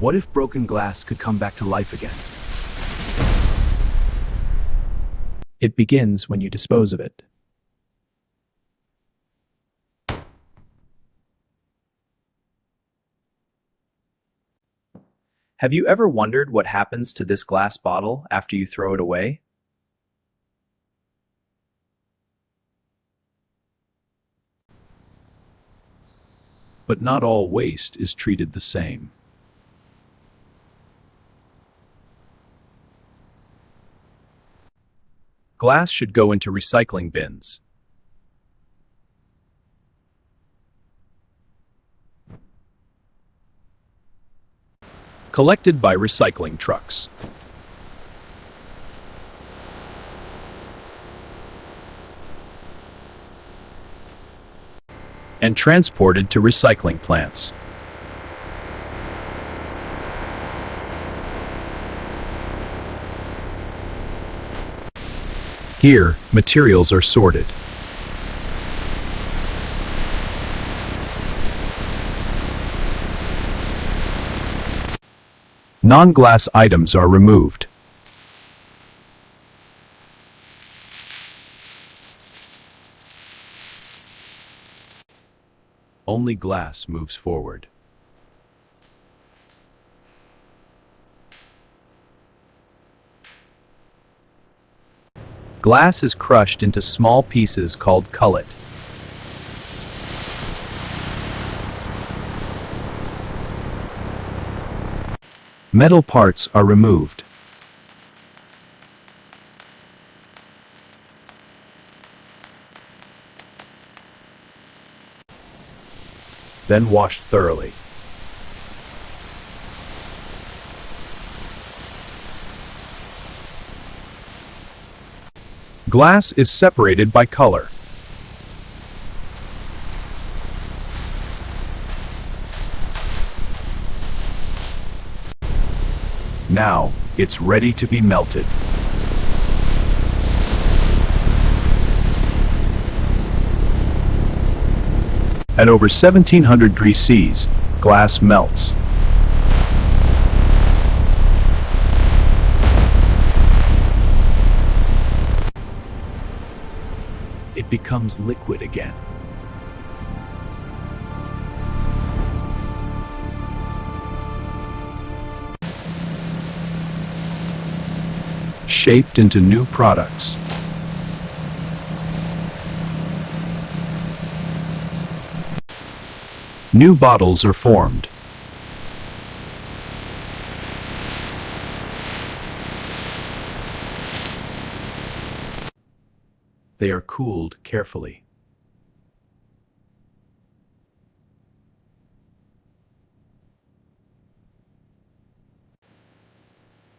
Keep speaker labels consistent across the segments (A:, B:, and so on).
A: What if broken glass could come back to life again?
B: It begins when you dispose of it.
C: Have you ever wondered what happens to this glass bottle after you throw it away?
A: But not all waste is treated the same. Glass should go into recycling bins. Collected by recycling trucks. And transported to recycling plants. Here, materials are sorted. Non-glass items are removed. Only glass moves forward. Glass is crushed into small pieces called cullet. Metal parts are removed. Then washed thoroughly. Glass is separated by color. Now, it's ready to be melted. At over 1700 degrees Celsius, glass melts. It becomes liquid again. Shaped into new products. New bottles are formed. They are cooled carefully.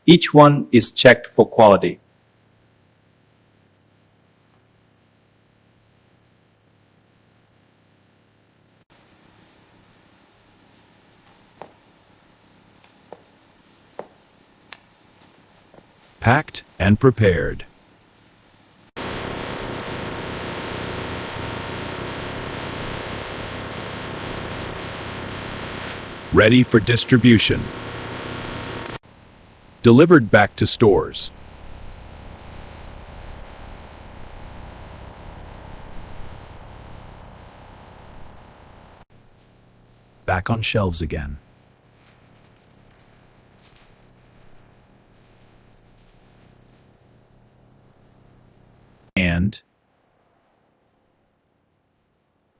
C: Each one is checked for quality.
A: Packed and prepared. Ready for distribution. Delivered back to stores. Back on shelves again.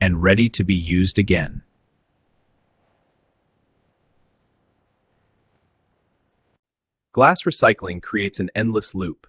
A: And ready to be used again.
C: Glass recycling creates an endless loop.